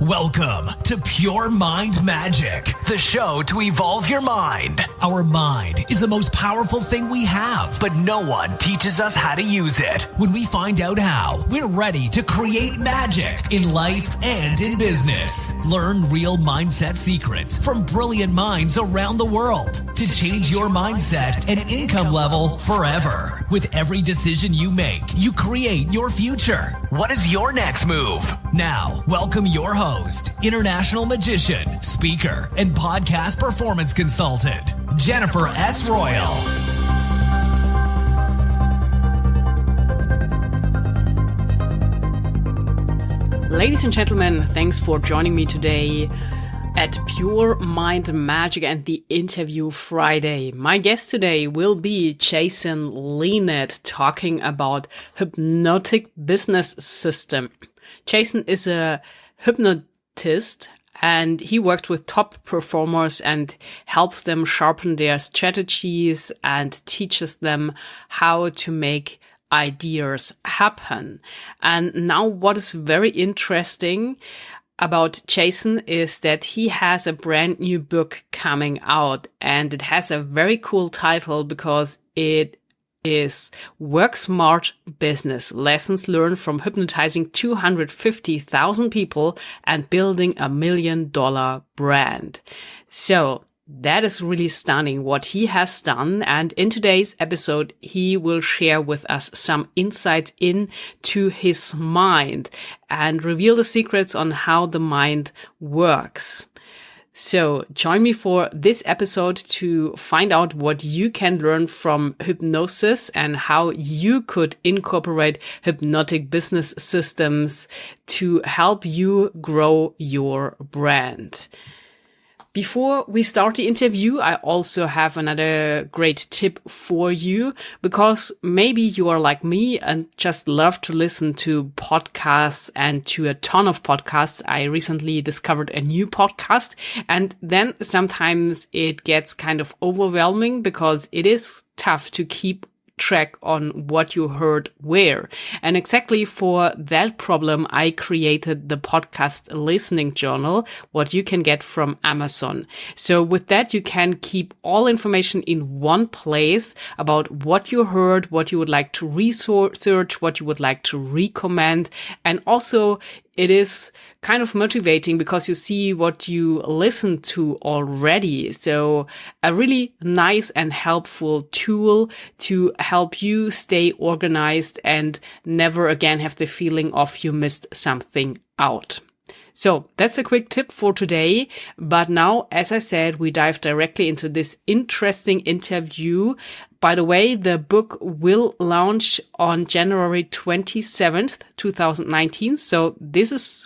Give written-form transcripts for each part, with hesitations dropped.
Welcome to Pure Mind Magic, the show to evolve your mind. Our mind is the most powerful thing we have, but no one teaches us how to use it. When we find out how, we're ready to create magic in life and in business. Learn real mindset secrets from brilliant minds around the world to change your mindset and income level forever. With every decision you make, you create your future. What is your next move? Now, welcome your host, international magician, speaker, and podcast performance consultant, Jennifer S. Royal. Ladies and gentlemen, thanks for joining me today at Pure Mind Magic and the Interview Friday. My guest today will be Jason Linett, talking about hypnotic business system. Jason is a hypnotist, and he works with top performers and helps them sharpen their strategies and teaches them how to make ideas happen. And now what is very interesting about Jason is that he has a brand new book coming out, and it has a very cool title because it is Work Smart Business, Lessons Learned from Hypnotizing 250,000 People and Building a $1 Million Brand. So that is really stunning what he has done. And in today's episode, he will share with us some insights into his mind and reveal the secrets on how the mind works. So join me for this episode to find out what you can learn from hypnosis and how you could incorporate hypnotic business systems to help you grow your brand. Before we start the interview, I also have another great tip for you, because maybe you are like me and just love to listen to podcasts and to a ton of podcasts. I recently discovered a new podcast, and then sometimes it gets kind of overwhelming because it is tough to keep track on what you heard where. And exactly for that problem, I created the podcast listening journal, what you can get from Amazon. So with that, you can keep all information in one place about what you heard, what you would like to research, what you would like to recommend. And also it is kind of motivating because you see what you listened to already. So a really nice and helpful tool to help you stay organized and never again have the feeling of you missed something out. So that's a quick tip for today. But now, as I said, we dive directly into this interesting interview. By the way, the book will launch on January 27th, 2019. So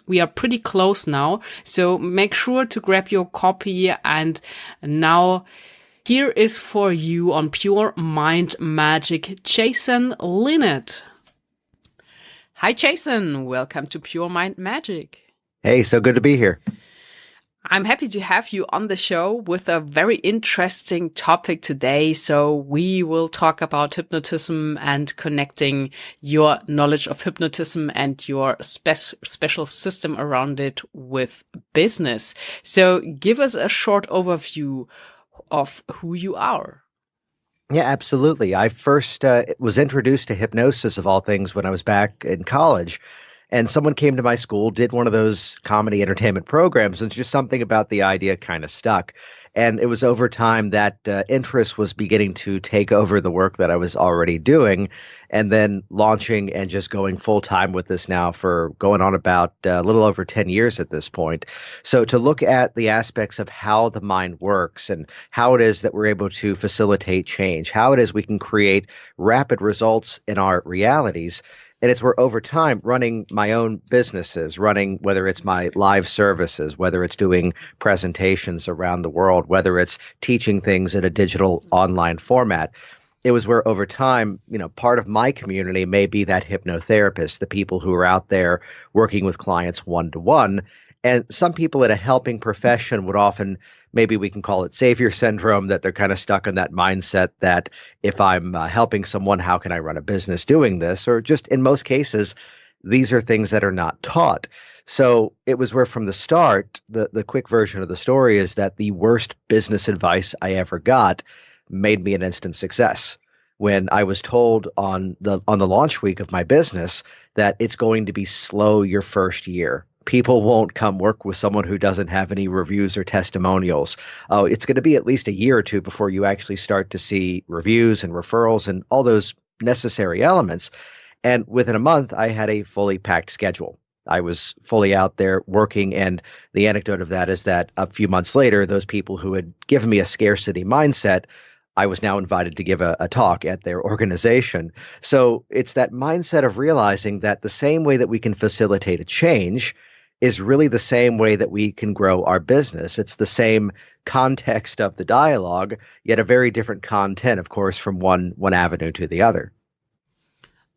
we are pretty close now. So make sure to grab your copy. And now here is for you on Pure Mind Magic, Jason Linett. Hi, Jason. Welcome to Pure Mind Magic. Hey, so good to be here. I'm happy to have you on the show with a very interesting topic today. So we will talk about hypnotism and connecting your knowledge of hypnotism and your special system around it with business. So give us a short overview of who you are. Yeah, absolutely. I first was introduced to hypnosis, of all things, when I was back in college. And someone came to my school, did one of those comedy entertainment programs, and just something about the idea kind of stuck. And it was over time that interest was beginning to take over the work that I was already doing, and then launching and just going full time with this now for going on about a little over 10 years at this point. So to look at the aspects of how the mind works and how it is that we're able to facilitate change, how it is we can create rapid results in our realities. And it's where over time, running my own businesses, running whether it's my live services, whether it's doing presentations around the world, whether it's teaching things in a digital online format, it was where over time, part of my community may be that hypnotherapist, the people who are out there working with clients one-to-one. And some people in a helping profession would often, maybe we can call it savior syndrome, that they're kind of stuck in that mindset that if I'm helping someone, how can I run a business doing this? Or just in most cases, these are things that are not taught. So it was where from the start, the quick version of the story is that the worst business advice I ever got made me an instant success. When I was told on the launch week of my business that it's going to be slow your first year. People won't come work with someone who doesn't have any reviews or testimonials. Oh, it's going to be at least a year or two before you actually start to see reviews and referrals and all those necessary elements. And within a month, I had a fully packed schedule. I was fully out there working. And the anecdote of that is that a few months later, those people who had given me a scarcity mindset, I was now invited to give a talk at their organization. So it's that mindset of realizing that the same way that we can facilitate a change is really the same way that we can grow our business. It's the same context of the dialogue, yet a very different content, of course, from one avenue to the other.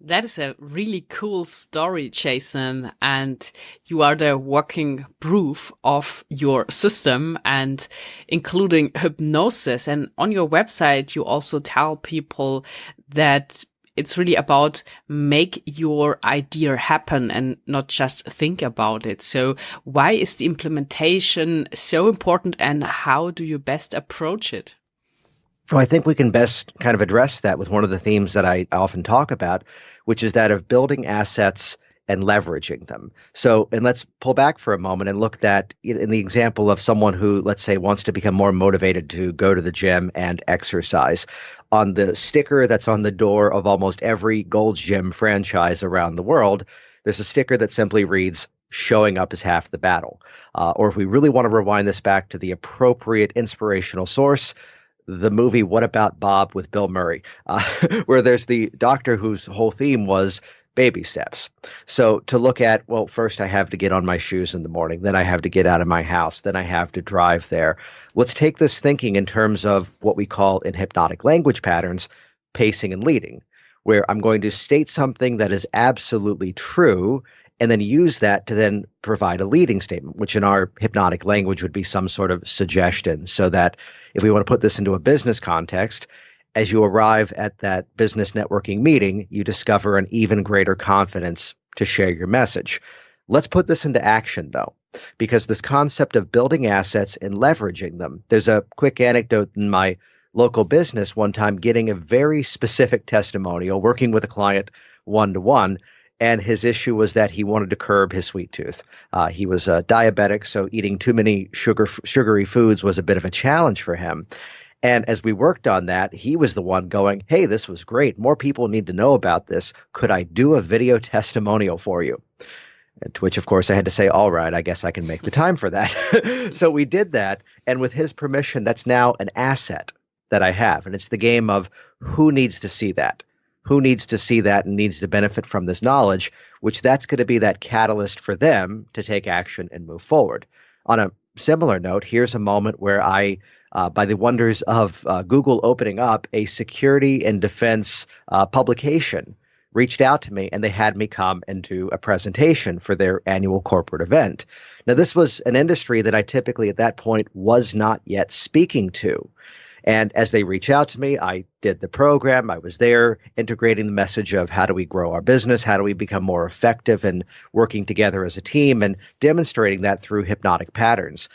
That is a really cool story, Jason. And you are the working proof of your system and including hypnosis. And on your website, you also tell people that it's really about make your idea happen and not just think about it. So why is the implementation so important and how do you best approach it? Well, I think we can best kind of address that with one of the themes that I often talk about, which is that of building assets and leveraging them. So, and let's pull back for a moment and look at in the example of someone who, let's say, wants to become more motivated to go to the gym and exercise. On the sticker that's on the door of almost every Gold's Gym franchise around the world, there's a sticker that simply reads, showing up is half the battle. Or if we really want to rewind this back to the appropriate inspirational source, the movie What About Bob with Bill Murray, where there's the doctor whose whole theme was baby steps. So to look at, well, first I have to get on my shoes in the morning, then I have to get out of my house, then I have to drive there. Let's take this thinking in terms of what we call in hypnotic language patterns, pacing and leading, where I'm going to state something that is absolutely true and then use that to then provide a leading statement, which in our hypnotic language would be some sort of suggestion. So that if we want to put this into a business context, as you arrive at that business networking meeting, you discover an even greater confidence to share your message. Let's put this into action, though, because this concept of building assets and leveraging them, there's a quick anecdote in my local business one time getting a very specific testimonial, working with a client one-to-one, and his issue was that he wanted to curb his sweet tooth. He was diabetic, so eating too many sugary foods was a bit of a challenge for him. And as we worked on that, he was the one going, hey, this was great. More people need to know about this. Could I do a video testimonial for you? And to which, of course, I had to say, all right, I guess I can make the time for that. So we did that. And with his permission, that's now an asset that I have. And it's the game of who needs to see that? Who needs to see that and needs to benefit from this knowledge, which that's going to be that catalyst for them to take action and move forward. On a similar note, here's a moment where I, by the wonders of Google opening up a security and defense publication, reached out to me and they had me come and do a presentation for their annual corporate event. Now, this was an industry that I typically at that point was not yet speaking to. And as they reach out to me, I did the program. I was there integrating the message of how do we grow our business? How do we become more effective and working together as a team and demonstrating that through hypnotic patterns.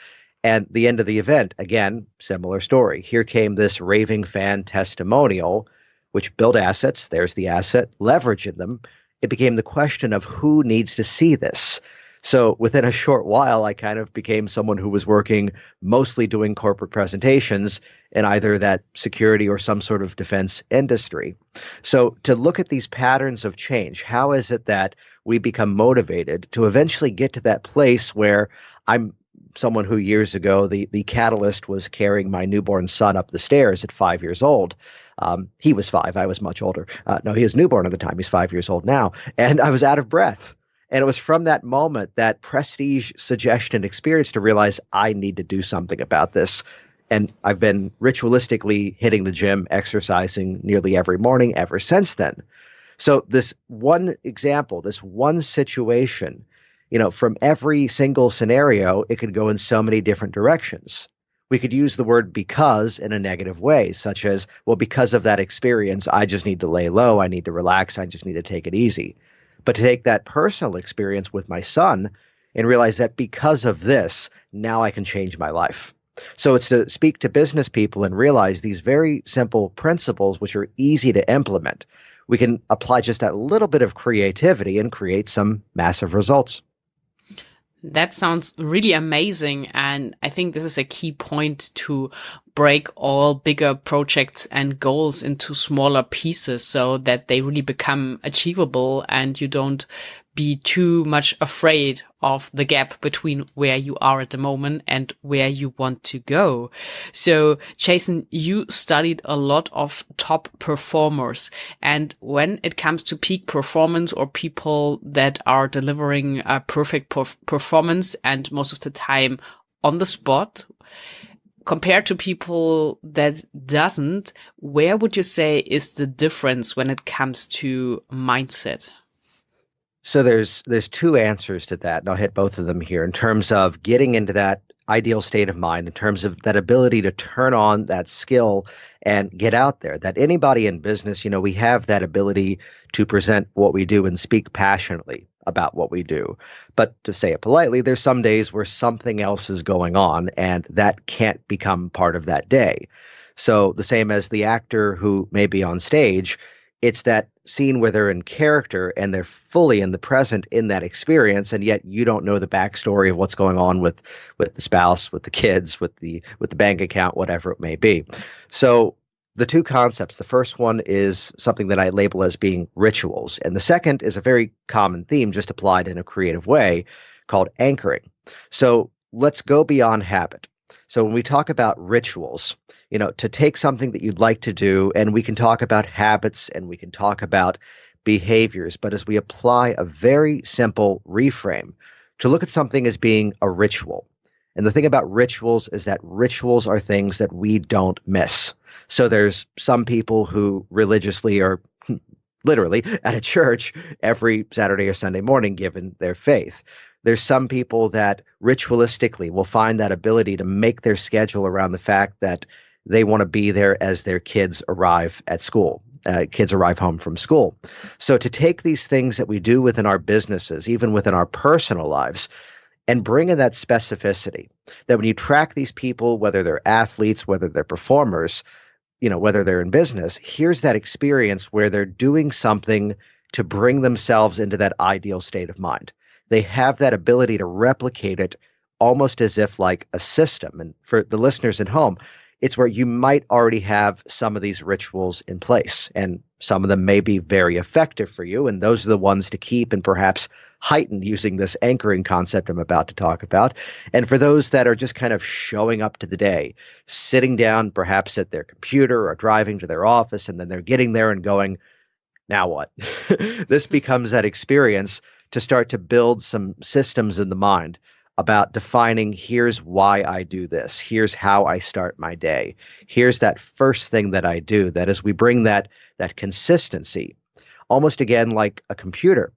And the end of the event, again, similar story. Here came this raving fan testimonial, which built assets. There's the asset, leveraging them. It became the question of who needs to see this. So within a short while, I kind of became someone who was working mostly doing corporate presentations in either that security or some sort of defense industry. So to look at these patterns of change, how is it that we become motivated to eventually get to that place where I'm someone who years ago, the catalyst was carrying my newborn son up the stairs at 5 years old. He was 5. I was much older. No, he was newborn at the time. He's 5 years old now. And I was out of breath. And it was from that moment, that prestige suggestion experience to realize I need to do something about this. And I've been ritualistically hitting the gym, exercising nearly every morning ever since then. So this one example, this one situation, from every single scenario, it could go in so many different directions. We could use the word because in a negative way, such as, well, because of that experience, I just need to lay low. I need to relax. I just need to take it easy. But to take that personal experience with my son, and realize that because of this, now I can change my life. So it's to speak to business people and realize these very simple principles, which are easy to implement. We can apply just that little bit of creativity and create some massive results. That sounds really amazing. And I think this is a key point to break all bigger projects and goals into smaller pieces so that they really become achievable and you don't be too much afraid of the gap between where you are at the moment and where you want to go. So, Jason, you studied a lot of top performers. And when it comes to peak performance or people that are delivering a perfect performance and most of the time on the spot, compared to people that doesn't, where would you say is the difference when it comes to mindset? So there's two answers to that, and I'll hit both of them here in terms of getting into that ideal state of mind, in terms of that ability to turn on that skill and get out there. That anybody in business, we have that ability to present what we do and speak passionately about what we do. But to say it politely, there's some days where something else is going on, and that can't become part of that day. So the same as the actor who may be on stage, it's that scene where they're in character and they're fully in the present in that experience, and yet you don't know the backstory of what's going on with the spouse, with the kids, with the bank account, whatever it may be. So the two concepts, the first one is something that I label as being rituals, and the second is a very common theme just applied in a creative way called anchoring. So let's go beyond habit. So when we talk about rituals, to take something that you'd like to do, and we can talk about habits and we can talk about behaviors, but as we apply a very simple reframe to look at something as being a ritual. And the thing about rituals is that rituals are things that we don't miss. So there's some people who religiously are literally at a church every Saturday or Sunday morning, given their faith. There's some people that ritualistically will find that ability to make their schedule around the fact that they want to be there as their kids arrive at school. Kids arrive home from school. So to take these things that we do within our businesses, even within our personal lives, and bring in that specificity, that when you track these people, whether they're athletes, whether they're performers, whether they're in business, here's that experience where they're doing something to bring themselves into that ideal state of mind. They have that ability to replicate it almost as if like a system. And for the listeners at home, it's where you might already have some of these rituals in place, and some of them may be very effective for you, and those are the ones to keep and perhaps heighten using this anchoring concept I'm about to talk about. And for those that are just kind of showing up to the day, sitting down perhaps at their computer or driving to their office, and then they're getting there and going, now what? This becomes that experience to start to build some systems in the mind about defining, here's why I do this. Here's how I start my day. Here's that first thing that I do. That as we bring that consistency, almost again like a computer,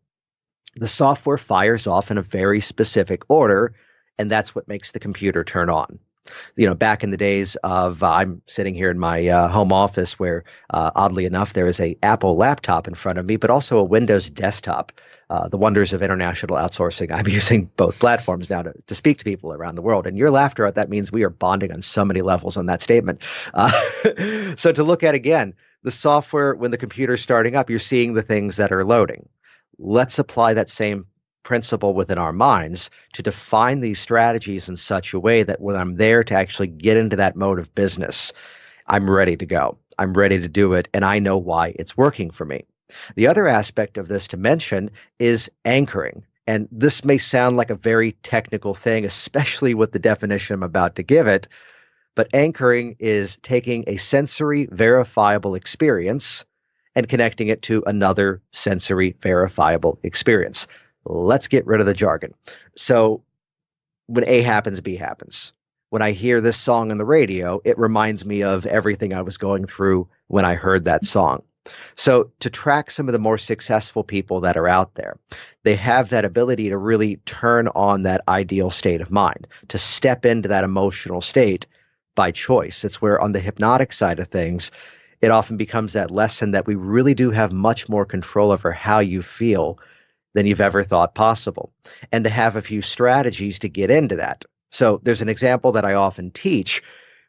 the software fires off in a very specific order, and that's what makes the computer turn on. Back in the days of, I'm sitting here in my home office where, oddly enough, there is a Apple laptop in front of me, but also a Windows desktop. The wonders of international outsourcing. I'm using both platforms now to speak to people around the world. And your laughter, that means we are bonding on so many levels on that statement. So to look at, again, the software, when the computer's starting up, you're seeing the things that are loading. Let's apply that same principle within our minds to define these strategies in such a way that when I'm there to actually get into that mode of business, I'm ready to go. I'm ready to do it, and I know why it's working for me. The other aspect of this to mention is anchoring. And this may sound like a very technical thing, especially with the definition I'm about to give it, but anchoring is taking a sensory verifiable experience and connecting it to another sensory verifiable experience. Let's get rid of the jargon. So when A happens, B happens. When I hear this song on the radio, it reminds me of everything I was going through when I heard that song. So to track some of the more successful people that are out there, they have that ability to really turn on that ideal state of mind, to step into that emotional state by choice. It's where on the hypnotic side of things, it often becomes that lesson that we really do have much more control over how you feel than you've ever thought possible, and to have a few strategies to get into that. So there's an example that I often teach,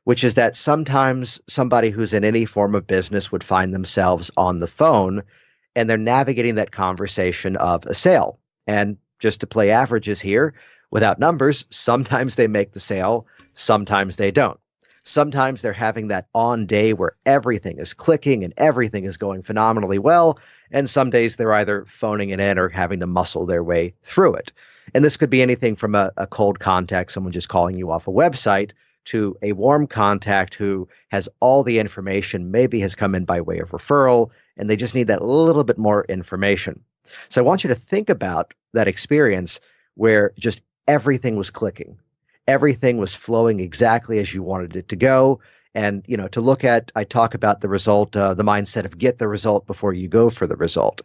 which is that sometimes somebody who's in any form of business would find themselves on the phone and they're navigating that conversation of a sale. And just to play averages here, without numbers, sometimes they make the sale, sometimes they don't. Sometimes they're having that on day where everything is clicking and everything is going phenomenally well. And some days they're either phoning it in or having to muscle their way through it. And this could be anything from a cold contact, someone just calling you off a website, to a warm contact who has all the information, maybe has come in by way of referral, and they just need that little bit more information. So I want you to think about that experience where just everything was clicking. Everything was flowing exactly as you wanted it to go. And, to look at, I talk about the result, the mindset of get the result before you go for the result.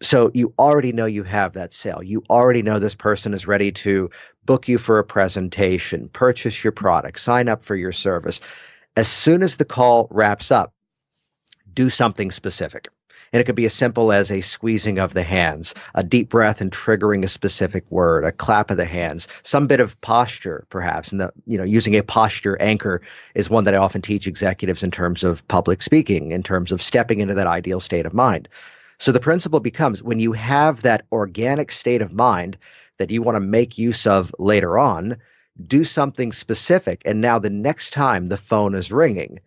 So you already know you have that sale. You already know this person is ready to book you for a presentation, purchase your product, sign up for your service. As soon as the call wraps up, do something specific. And it could be as simple as a squeezing of the hands, a deep breath and triggering a specific word, a clap of the hands, some bit of posture, perhaps. And using a posture anchor is one that I often teach executives in terms of public speaking, in terms of stepping into that ideal state of mind. So the principle becomes when you have that organic state of mind that you want to make use of later on, do something specific. And now the next time the phone is ringing,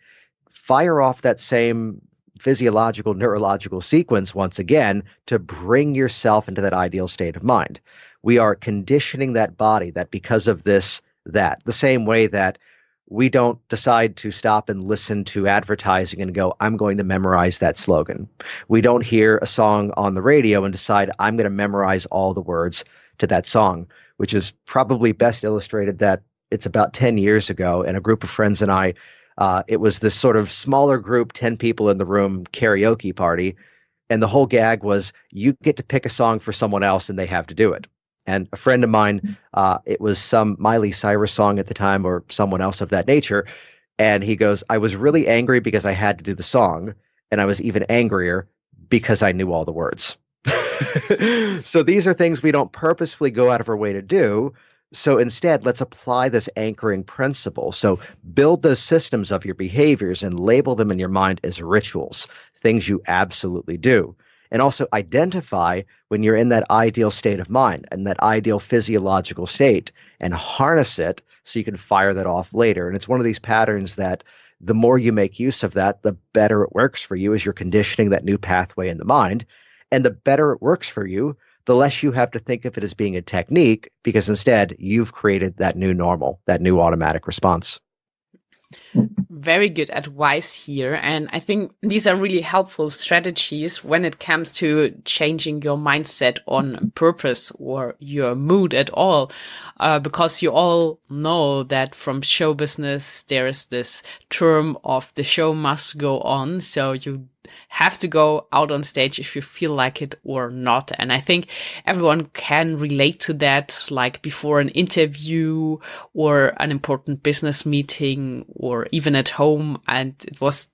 fire off that same physiological, neurological sequence once again to bring yourself into that ideal state of mind. We are conditioning that body that because of this, that, the same way that we don't decide to stop and listen to advertising and go, I'm going to memorize that slogan. We don't hear a song on the radio and decide, I'm going to memorize all the words to that song, which is probably best illustrated that it's about 10 years ago, and a group of friends and I, it was this sort of smaller group, 10 people in the room karaoke party. And the whole gag was you get to pick a song for someone else and they have to do it. And a friend of mine, it was some Miley Cyrus song at the time or someone else of that nature. And he goes, I was really angry because I had to do the song. And I was even angrier because I knew all the words. So these are things we don't purposefully go out of our way to do. So instead, let's apply this anchoring principle. So build those systems of your behaviors and label them in your mind as rituals, things you absolutely do. And also identify when you're in that ideal state of mind and that ideal physiological state and harness it so you can fire that off later. And it's one of these patterns that the more you make use of that, the better it works for you as you're conditioning that new pathway in the mind. And the better it works for you, the less you have to think of it as being a technique, because instead you've created that new normal, that new automatic response. Very good advice here. And I think these are really helpful strategies when it comes to changing your mindset on purpose or your mood at all. Because you all know that from show business, there is this term of the show must go on. So you have to go out on stage if you feel like it or not. And I think everyone can relate to that, like before an interview or an important business meeting or even at home. And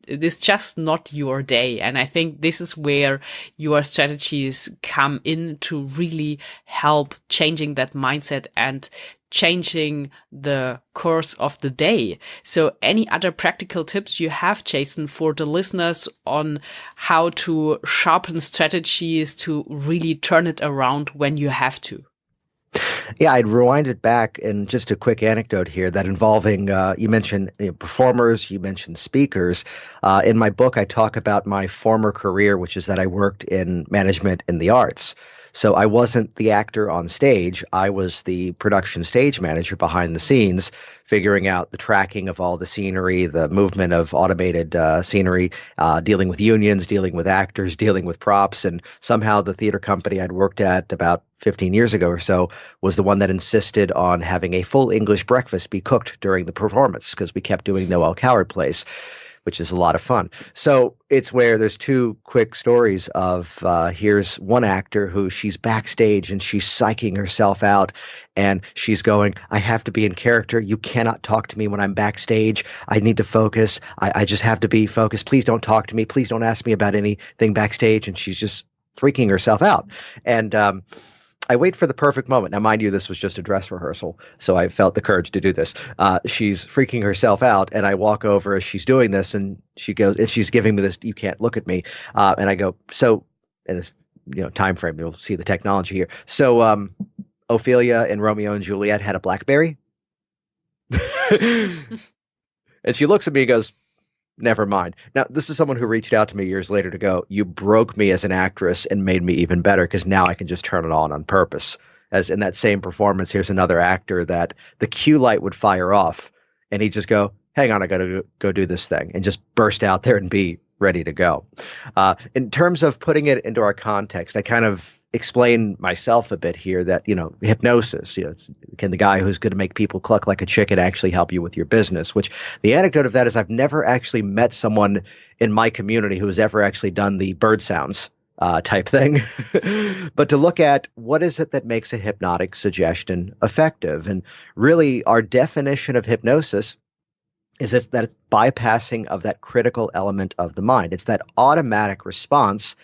it is just not your day. And I think this is where your strategies come in to really help changing that mindset and changing the course of the day. So any other practical tips you have, Jason, for the listeners on how to sharpen strategies to really turn it around when you have to? Yeah, I'd rewind it back, and just a quick anecdote here that involving, you mentioned performers, you mentioned speakers. In my book, I talk about my former career, which is that I worked in management in the arts. So I wasn't the actor on stage. I was the production stage manager behind the scenes, figuring out the tracking of all the scenery, the movement of automated scenery, dealing with unions, dealing with actors, dealing with props. And somehow the theater company I'd worked at about 15 years ago or so was the one that insisted on having a full English breakfast be cooked during the performance because we kept doing Noel Coward plays, which is a lot of fun. So it's where there's two quick stories of here's one actor who she's backstage and she's psyching herself out and she's going, I have to be in character. You cannot talk to me when I'm backstage. I need to focus. I just have to be focused. Please don't talk to me. Please don't ask me about anything backstage. And she's just freaking herself out. And I wait for the perfect moment. Now, mind you, this was just a dress rehearsal, so I felt the courage to do this. She's freaking herself out, and I walk over as she's doing this, and she goes, and she's giving me this, "You can't look at me," and I go, "So," in this time frame, you'll see the technology here. So, Ophelia and Romeo and Juliet had a BlackBerry, and she looks at me and goes, "Never mind." Now, this is someone who reached out to me years later to go, "You broke me as an actress and made me even better because now I can just turn it on purpose." As in that same performance, here's another actor that the cue light would fire off and he'd just go, "Hang on, I got to go do this thing," and just burst out there and be ready to go. In terms of putting it into our context, I kind of explain myself a bit here that, hypnosis, can the guy who's going to make people cluck like a chicken actually help you with your business? Which the anecdote of that is I've never actually met someone in my community who has ever actually done the bird sounds type thing. But to look at what is it that makes a hypnotic suggestion effective? And really our definition of hypnosis is that it's bypassing of that critical element of the mind. It's that automatic response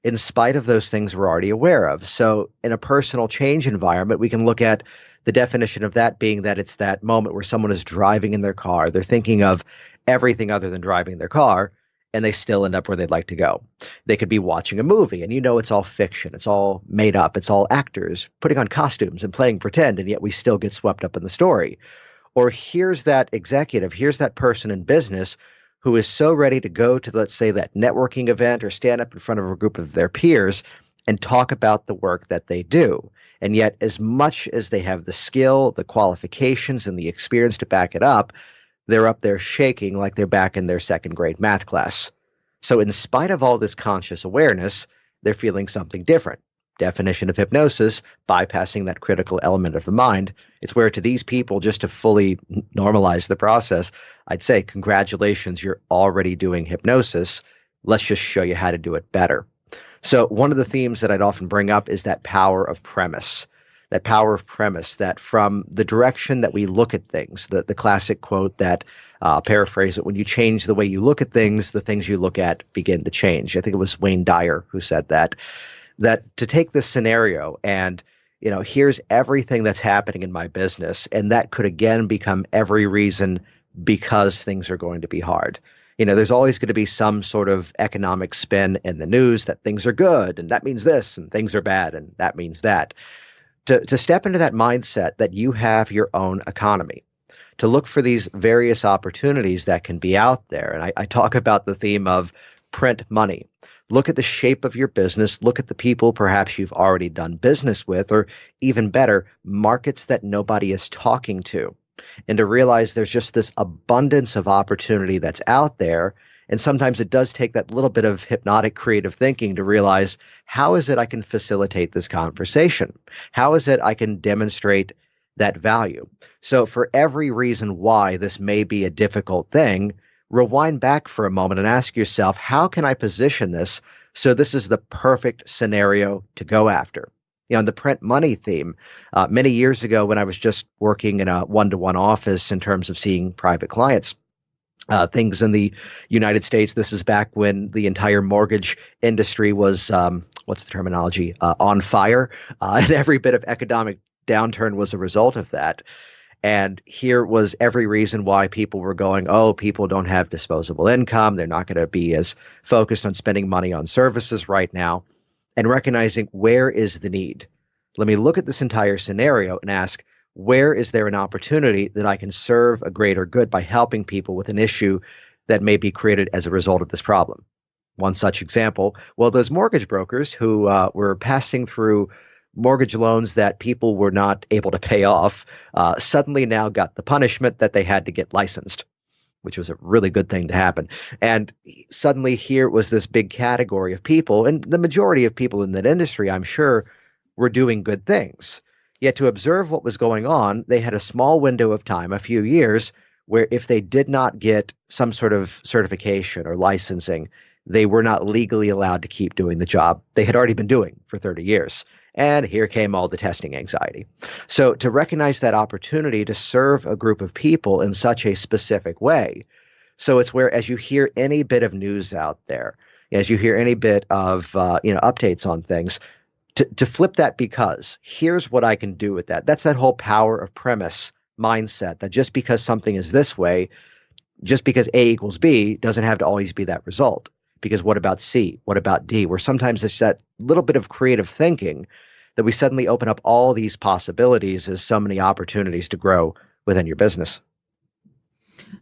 in spite of those things we're already aware of. So in a personal change environment, we can look at the definition of that being that it's that moment where someone is driving in their car. They're thinking of everything other than driving their car, and they still end up where they'd like to go. They could be watching a movie, and it's all fiction. It's all made up. It's all actors putting on costumes and playing pretend, and yet we still get swept up in the story. Or here's that executive, here's that person in business who is so ready to go to, let's say, that networking event or stand up in front of a group of their peers and talk about the work that they do. And yet, as much as they have the skill, the qualifications, and the experience to back it up, they're up there shaking like they're back in their second grade math class. So in spite of all this conscious awareness, they're feeling something different. Definition of hypnosis, bypassing that critical element of the mind. It's where to these people, just to fully normalize the process, I'd say, congratulations, you're already doing hypnosis. Let's just show you how to do it better. So one of the themes that I'd often bring up is that power of premise. That power of premise, that from the direction that we look at things, the classic quote that, I'll paraphrase it, when you change the way you look at things, the things you look at begin to change. I think it was Wayne Dyer who said that to take this scenario and, here's everything that's happening in my business, and that could again become every reason because things are going to be hard. There's always going to be some sort of economic spin in the news that things are good, and that means this, and things are bad, and that means that. To step into that mindset that you have your own economy, to look for these various opportunities that can be out there. And I talk about the theme of print money. Look at the shape of your business. Look at the people perhaps you've already done business with, or even better, markets that nobody is talking to. And to realize there's just this abundance of opportunity that's out there. And sometimes it does take that little bit of hypnotic creative thinking to realize, how is it I can facilitate this conversation? How is it I can demonstrate that value? So for every reason why this may be a difficult thing, rewind back for a moment and ask yourself, how can I position this so this is the perfect scenario to go after? In the print money theme, many years ago when I was just working in a one-to-one office in terms of seeing private clients, things in the United States, this is back when the entire mortgage industry was, what's the terminology, on fire, and every bit of economic downturn was a result of that. And here was every reason why people were going, oh, people don't have disposable income. They're not going to be as focused on spending money on services right now. And recognizing, where is the need? Let me look at this entire scenario and ask, where is there an opportunity that I can serve a greater good by helping people with an issue that may be created as a result of this problem? One such example, well, those mortgage brokers who were passing through mortgage loans that people were not able to pay off suddenly now got the punishment that they had to get licensed, which was a really good thing to happen. And suddenly here was this big category of people, and the majority of people in that industry, I'm sure, were doing good things. Yet to observe what was going on, they had a small window of time, a few years, where if they did not get some sort of certification or licensing, they were not legally allowed to keep doing the job they had already been doing for 30 years. And here came all the testing anxiety. So to recognize that opportunity to serve a group of people in such a specific way. So it's where, as you hear any bit of news out there, as you hear any bit of updates on things, to flip that, because here's what I can do with that. That's that whole power of premise mindset, that just because something is this way, just because A equals B doesn't have to always be that result. Because what about C? What about D? Where sometimes it's that little bit of creative thinking that we suddenly open up all these possibilities as so many opportunities to grow within your business.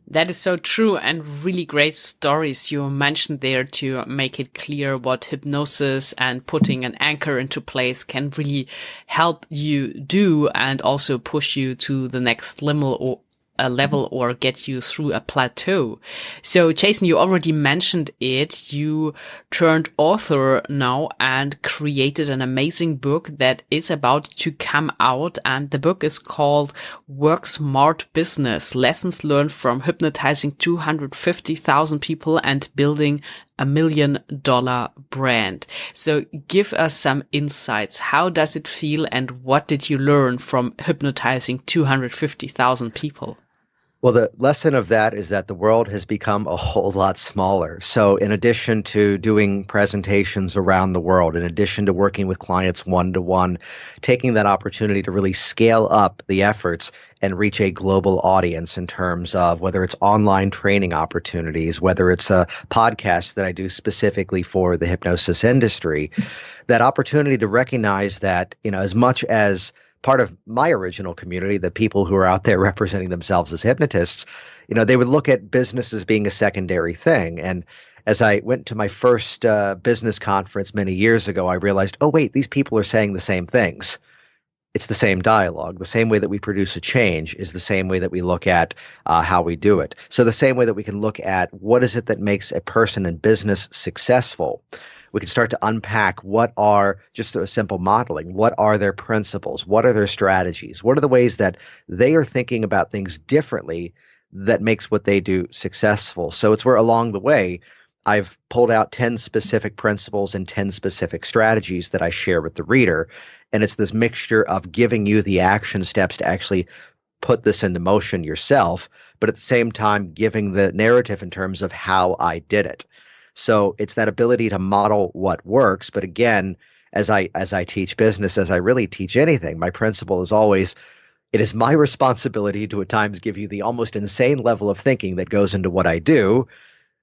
That is so true, and really great stories you mentioned there to make it clear what hypnosis and putting an anchor into place can really help you do, and also push you to the next level or get you through a plateau. So Jason, you already mentioned it. You turned author now and created an amazing book that is about to come out. And the book is called Work Smart Business: Lessons Learned from Hypnotizing 250,000 People and Building $1 million brand. So give us some insights. How does it feel, and what did you learn from hypnotizing 250,000 people? Well, the lesson of that is that the world has become a whole lot smaller. So in addition to doing presentations around the world, in addition to working with clients one-to-one, taking that opportunity to really scale up the efforts and reach a global audience in terms of whether it's online training opportunities, whether it's a podcast that I do specifically for the hypnosis industry, that opportunity to recognize that, as much as part of my original community, the people who are out there representing themselves as hypnotists, they would look at business as being a secondary thing. And as I went to my first business conference many years ago, I realized, oh, wait, these people are saying the same things. It's the same dialogue. The same way that we produce a change is the same way that we look at how we do it. So the same way that we can look at what is it that makes a person in business successful, we can start to unpack what are, just a simple modeling, what are their principles, what are their strategies, what are the ways that they are thinking about things differently that makes what they do successful. So it's where along the way, I've pulled out 10 specific principles and 10 specific strategies that I share with the reader. And it's this mixture of giving you the action steps to actually put this into motion yourself, but at the same time, giving the narrative in terms of how I did it. So it's that ability to model what works. But again, as I teach business, as I really teach anything, my principle is always, it is my responsibility to at times give you the almost insane level of thinking that goes into what I do.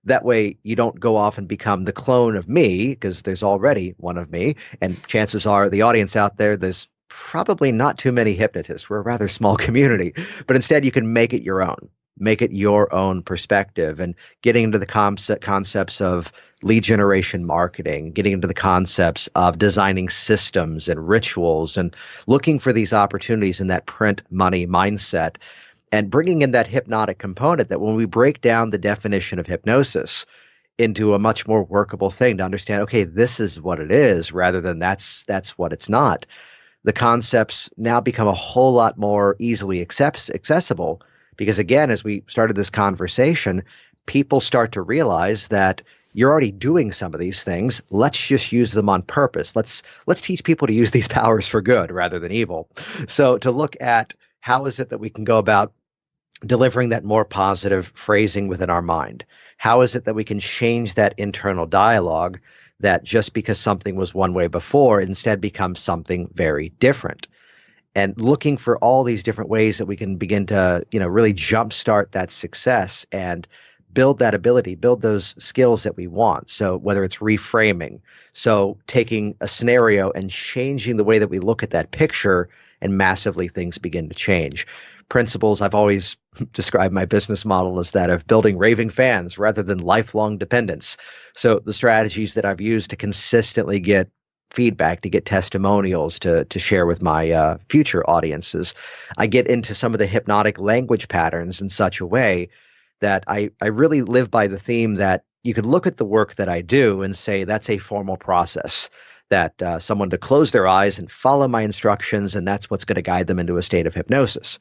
That way you don't go off and become the clone of me, because there's already one of me. And chances are the audience out there, there's probably not too many hypnotists. We're a rather small community, but instead you can make it your own. Make it your own perspective, and getting into the concepts of lead generation marketing, getting into the concepts of designing systems and rituals, and looking for these opportunities in that print money mindset, and bringing in that hypnotic component, that when we break down the definition of hypnosis into a much more workable thing to understand, okay, this is what it is, rather than that's what it's not. The concepts now become a whole lot more easily accessible. Because again, as we started this conversation, people start to realize that you're already doing some of these things. Let's just use them on purpose. Let's teach people to use these powers for good rather than evil. So to look at how is it that we can go about delivering that more positive phrasing within our mind? How is it that we can change that internal dialogue that just because something was one way before, instead becomes something very different? And looking for all these different ways that we can begin to, really jumpstart that success and build that ability, build those skills that we want. So whether it's reframing, so taking a scenario and changing the way that we look at that picture, and massively things begin to change. Principles, I've always described my business model as that of building raving fans rather than lifelong dependence. So the strategies that I've used to consistently get feedback, to get testimonials, to share with my future audiences. I get into some of the hypnotic language patterns in such a way that I really live by the theme that you could look at the work that I do and say that's a formal process, that someone to close their eyes and follow my instructions, and that's what's going to guide them into a state of hypnosis.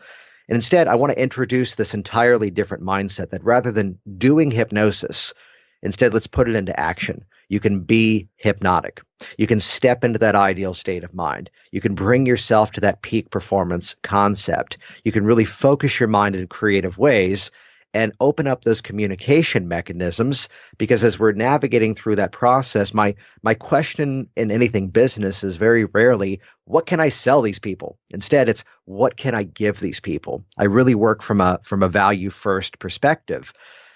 And instead, I want to introduce this entirely different mindset that rather than doing hypnosis, instead, let's put it into action. You can be hypnotic. You can step into that ideal state of mind. You can bring yourself to that peak performance concept. You can really focus your mind in creative ways. and open up those communication mechanisms. Because as we're navigating through that process, my question in anything business is very rarely, what can I sell these people? Instead, it's what can I give these people? I really work from a value first perspective.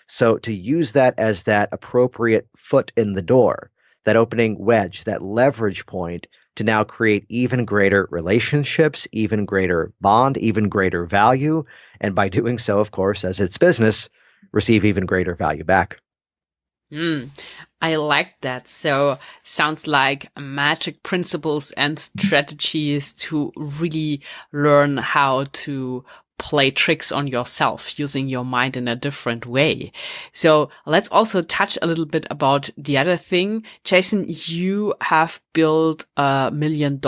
So to use that as that appropriate foot in the door, that opening wedge, that leverage point to now create even greater relationships, even greater bond, even greater value. And by doing so, of course, as it's business, receive even greater value back. I like that. So sounds like magic principles and strategies to really learn how to play tricks on yourself using your mind in a different way. So let's also touch a little bit about the other thing. Jason, you have built a $1 million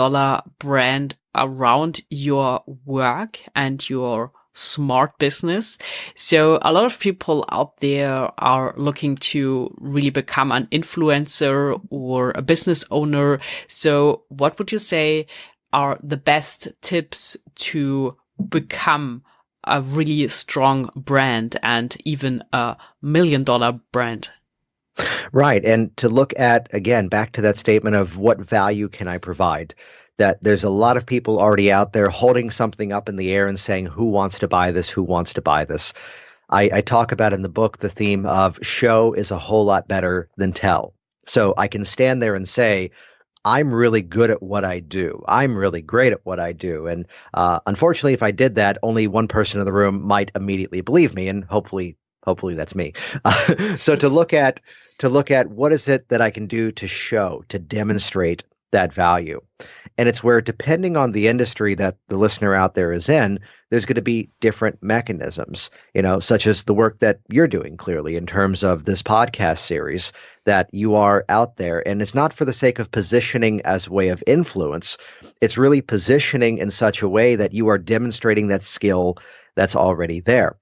brand around your work and your smart business. So a lot of people out there are looking to really become an influencer or a business owner. So what would you say are the best tips to become a really strong brand and even a $1 million brand? Right. And to look at, again, back to that statement of what value can I provide? That there's a lot of people already out there holding something up in the air and saying, who wants to buy this? Who wants to buy this? I talk about in the book the theme of show is a whole lot better than tell. So I can stand there and say, I'm really good at what I do. I'm really great at what I do. And unfortunately, if I did that, only one person in the room might immediately believe me, and hopefully that's me. So to look at what is it that I can do to show, to demonstrate that value. And it's where, depending on the industry that the listener out there is in, there's going to be different mechanisms, such as the work that you're doing clearly in terms of this podcast series, that you are out there. And it's not for the sake of positioning as a way of influence. It's really positioning in such a way that you are demonstrating that skill that's already there.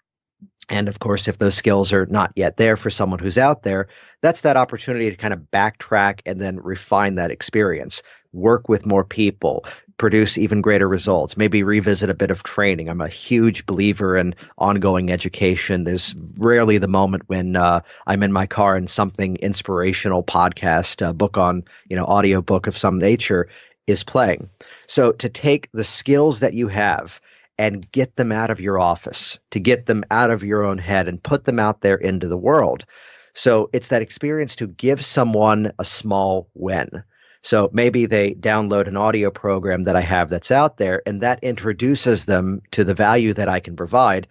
And of course, if those skills are not yet there for someone who's out there, that's that opportunity to kind of backtrack and then refine that experience, work with more people, produce even greater results, maybe revisit a bit of training. I'm a huge believer in ongoing education. There's rarely the moment when I'm in my car and something inspirational podcast, a book on, audio book of some nature is playing. So to take the skills that you have and get them out of your office, to get them out of your own head and put them out there into the world. So it's that experience to give someone a small win. So maybe they download an audio program that I have that's out there, and that introduces them to the value that I can provide,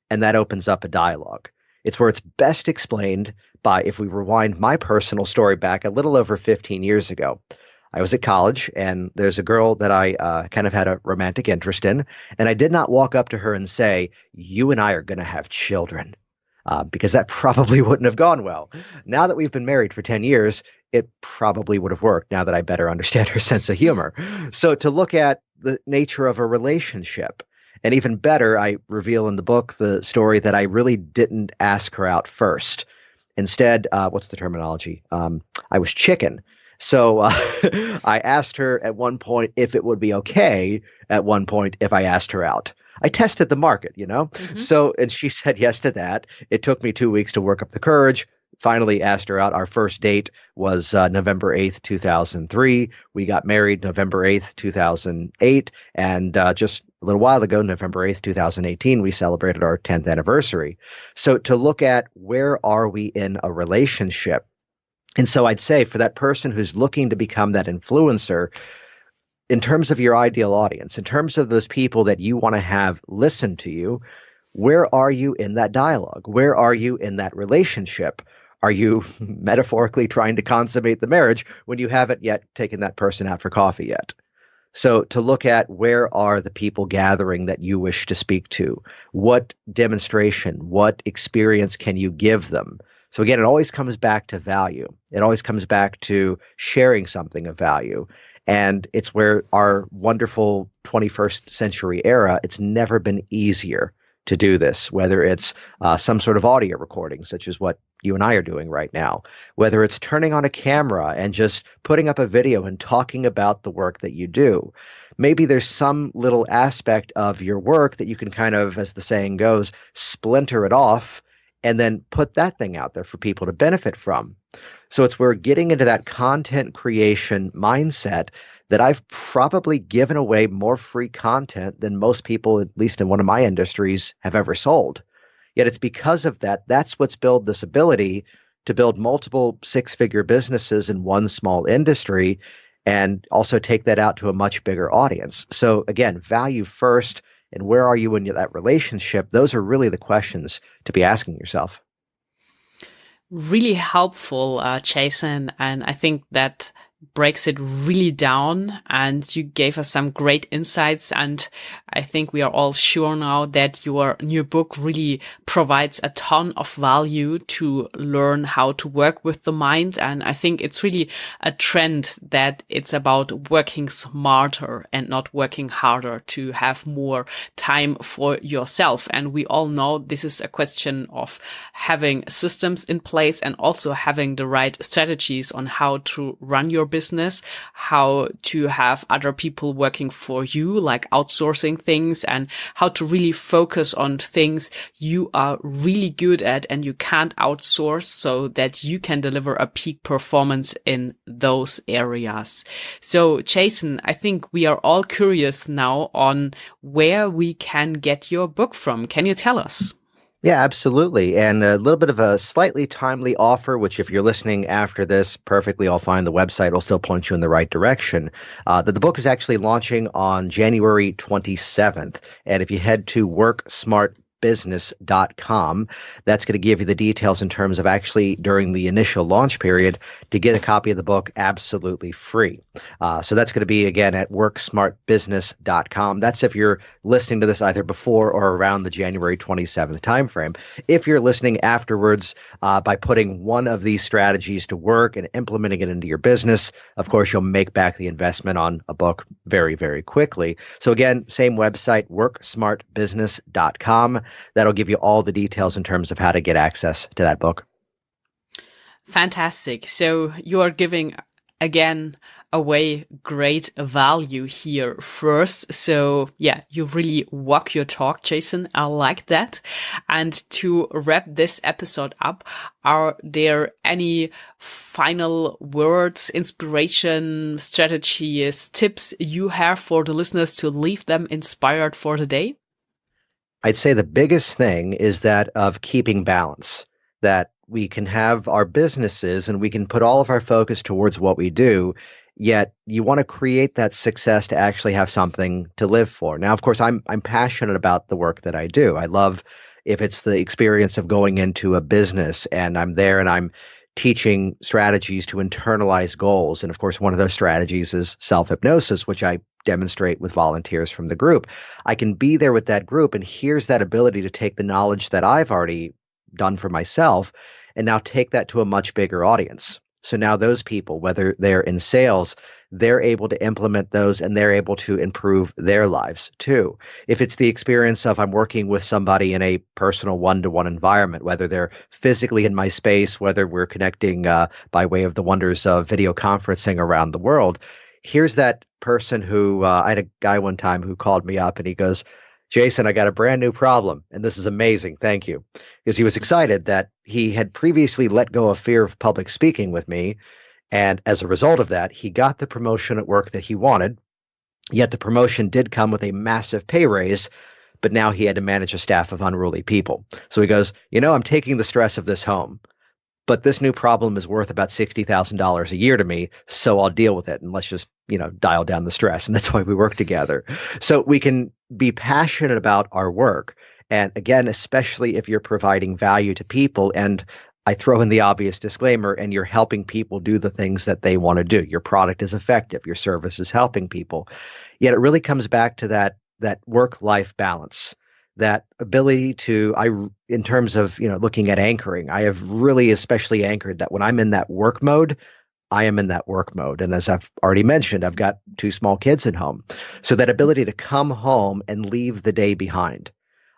and that opens up a dialogue. It's where it's best explained by, if we rewind my personal story back a little over 15 years ago. I was at college, and there's a girl that I kind of had a romantic interest in, and I did not walk up to her and say, you and I are going to have children, because that probably wouldn't have gone well. Now that we've been married for 10 years, it probably would have worked, now that I better understand her sense of humor. So to look at the nature of a relationship, and even better, I reveal in the book the story that I really didn't ask her out first. Instead, what's the terminology? I was chicken. So I asked her at one point if it would be okay at one point if I asked her out. I tested the market, Mm-hmm. So, and she said yes to that. It took me 2 weeks to work up the courage. Finally asked her out. Our first date was November 8th, 2003. We got married November 8th, 2008. And just a little while ago, November 8th, 2018, we celebrated our 10th anniversary. So to look at where are we in a relationship. And so I'd say for that person who's looking to become that influencer, in terms of your ideal audience, in terms of those people that you want to have listen to you, where are you in that dialogue? Where are you in that relationship? Are you metaphorically trying to consummate the marriage when you haven't yet taken that person out for coffee yet? So to look at where are the people gathering that you wish to speak to? What demonstration, what experience can you give them? So again, it always comes back to value. It always comes back to sharing something of value. And it's where our wonderful 21st century era, it's never been easier to do this, whether it's some sort of audio recording, such as what you and I are doing right now, whether it's turning on a camera and just putting up a video and talking about the work that you do. Maybe there's some little aspect of your work that you can kind of, as the saying goes, splinter it off and then put that thing out there for people to benefit from. So it's where getting into that content creation mindset that I've probably given away more free content than most people, at least in one of my industries, have ever sold. Yet it's because of that, that's what's built this ability to build multiple six-figure businesses in one small industry and also take that out to a much bigger audience. So again, value first, and where are you in that relationship? Those are really the questions to be asking yourself. Really helpful, Jason. And I think that breaks it really down, and you gave us some great insights. And I think we are all sure now that your new book really provides a ton of value to learn how to work with the mind. And I think it's really a trend that it's about working smarter and not working harder to have more time for yourself. And we all know this is a question of having systems in place and also having the right strategies on how to run your business, how to have other people working for you, like outsourcing things, and how to really focus on things you are really good at and you can't outsource, so that you can deliver a peak performance in those areas. So Jason, I think we are all curious now on where we can get your book from. Can you tell us? Yeah, absolutely. And a little bit of a slightly timely offer, which if you're listening after this, perfectly all fine. The website will still point you in the right direction. That the book is actually launching on January 27th. And if you head to worksmartbusiness.com, that's going to give you the details in terms of actually during the initial launch period to get a copy of the book absolutely free. So that's going to be, again, at worksmartbusiness.com. That's if you're listening to this either before or around the January 27th timeframe. If you're listening afterwards, by putting one of these strategies to work and implementing it into your business, of course, you'll make back the investment on a book very, very quickly. So again, same website, worksmartbusiness.com. That'll give you all the details in terms of how to get access to that book. Fantastic. So you are giving, again, away great value here first. So yeah, you really walk your talk, Jason. I like that. And to wrap this episode up, are there any final words, inspiration, strategies, tips you have for the listeners to leave them inspired for the day? I'd say the biggest thing is that of keeping balance, that we can have our businesses and we can put all of our focus towards what we do, yet you want to create that success to actually have something to live for. Now, of course, I'm passionate about the work that I do. I love if it's the experience of going into a business and I'm there and I'm teaching strategies to internalize goals. And of course, one of those strategies is self-hypnosis, which I demonstrate with volunteers from the group. I can be there with that group, and here's that ability to take the knowledge that I've already done for myself and now take that to a much bigger audience. So now those people, whether they're in sales, they're able to implement those and they're able to improve their lives too. If it's the experience of I'm working with somebody in a personal one-to-one environment, whether they're physically in my space, whether we're connecting by way of the wonders of video conferencing around the world, here's that person who I had a guy one time who called me up and he goes, Jason, I got a brand new problem, and this is amazing. Thank you. Because he was excited that he had previously let go of fear of public speaking with me. And as a result of that, he got the promotion at work that he wanted. Yet the promotion did come with a massive pay raise, but now he had to manage a staff of unruly people. So he goes, I'm taking the stress of this home, but this new problem is worth about $60,000 a year to me, so I'll deal with it. And let's just, dial down the stress. And that's why we work together. So we can be passionate about our work. And again, especially if you're providing value to people, and I throw in the obvious disclaimer, and you're helping people do the things that they want to do. Your product is effective. Your service is helping people. Yet it really comes back to that work-life balance, that ability to, in terms of, looking at anchoring, I have really especially anchored that when I'm in that work mode, I am in that work mode. And as I've already mentioned, I've got 2 small kids at home. So that ability to come home and leave the day behind.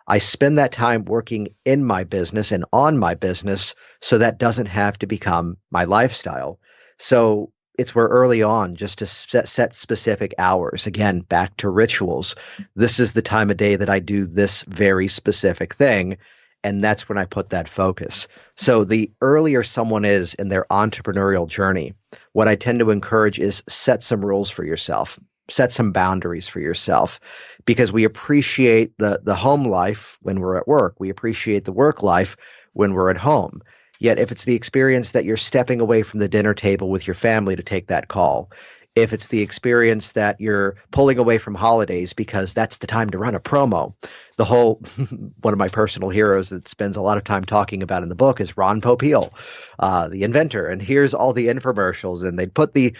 I spend that time working in my business and on my business, so that doesn't have to become my lifestyle. So it's where early on, just to set specific hours, again, back to rituals. This is the time of day that I do this very specific thing. And that's when I put that focus. So the earlier someone is in their entrepreneurial journey, what I tend to encourage is set some rules for yourself, set some boundaries for yourself, because we appreciate the home life when we're at work. We appreciate the work life when we're at home. Yet if it's the experience that you're stepping away from the dinner table with your family to take that call, if it's the experience that you're pulling away from holidays because that's the time to run a promo, the whole one of my personal heroes that spends a lot of time talking about in the book is Ron Popeil, the inventor. And here's all the infomercials, and they'd put the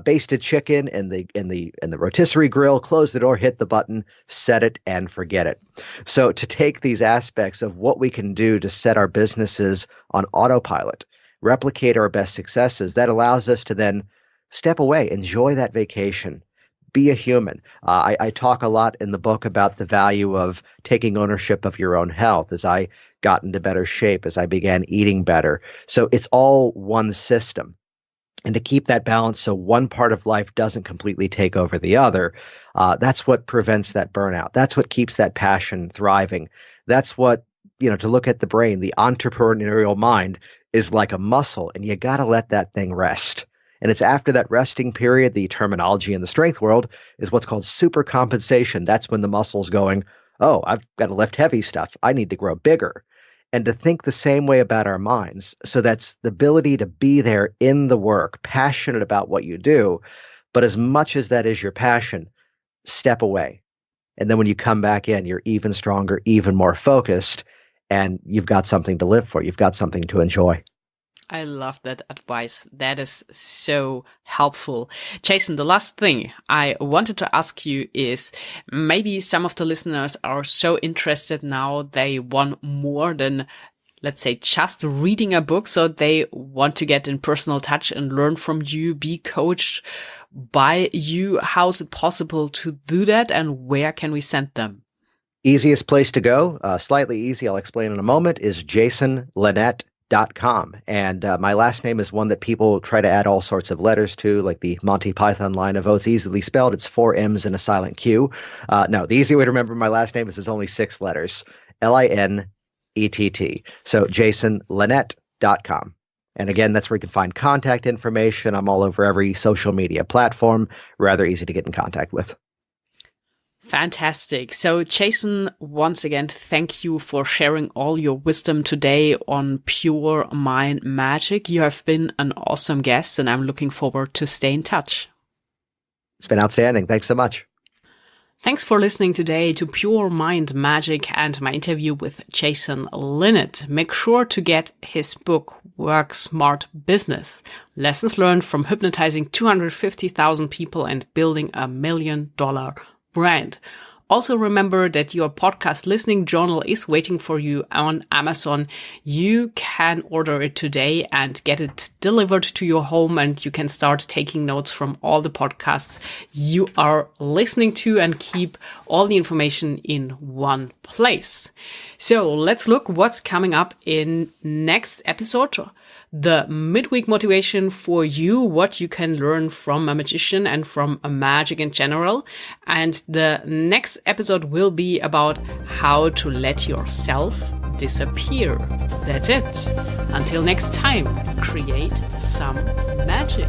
basted chicken in the rotisserie grill, close the door, hit the button, set it, and forget it. So to take these aspects of what we can do to set our businesses on autopilot, replicate our best successes, that allows us to then step away, enjoy that vacation, be a human. I talk a lot in the book about the value of taking ownership of your own health as I got into better shape, as I began eating better. So it's all one system. And to keep that balance so one part of life doesn't completely take over the other, that's what prevents that burnout. That's what keeps that passion thriving. That's what, to look at the brain, the entrepreneurial mind is like a muscle, and you got to let that thing rest. And it's after that resting period, the terminology in the strength world is what's called supercompensation. That's when the muscle's going, oh, I've got to lift heavy stuff. I need to grow bigger. And to think the same way about our minds. So that's the ability to be there in the work, passionate about what you do. But as much as that is your passion, step away. And then when you come back in, you're even stronger, even more focused, and you've got something to live for. You've got something to enjoy. I love that advice. That is so helpful. Jason, the last thing I wanted to ask you is, maybe some of the listeners are so interested now, they want more than, let's say, just reading a book. So they want to get in personal touch and learn from you, be coached by you. How is it possible to do that, and where can we send them? Easiest place to go, slightly easy, I'll explain in a moment, is JasonLinett.com. And my last name is one that people try to add all sorts of letters to, like the Monty Python line of, oh, it's easily spelled. It's 4 M's and a silent Q. No, the easy way to remember my last name is it's only 6 letters, Linett. So JasonLinett.com. And again, that's where you can find contact information. I'm all over every social media platform, rather easy to get in contact with. Fantastic. So Jason, once again, thank you for sharing all your wisdom today on Pure Mind Magic. You have been an awesome guest, and I'm looking forward to stay in touch. It's been outstanding. Thanks so much. Thanks for listening today to Pure Mind Magic and my interview with Jason Linett. Make sure to get his book, Work Smart Business, Lessons Learned from Hypnotizing 250,000 People and Building a $1 Million Brand. Also remember that your podcast listening journal is waiting for you on Amazon. You can order it today and get it delivered to your home, and you can start taking notes from all the podcasts you are listening to and keep all the information in one place. So let's look what's coming up in next episode. The midweek motivation for you, what you can learn from a magician and from a magic in general. And the next episode will be about how to let yourself disappear. That's it. Until next time, create some magic.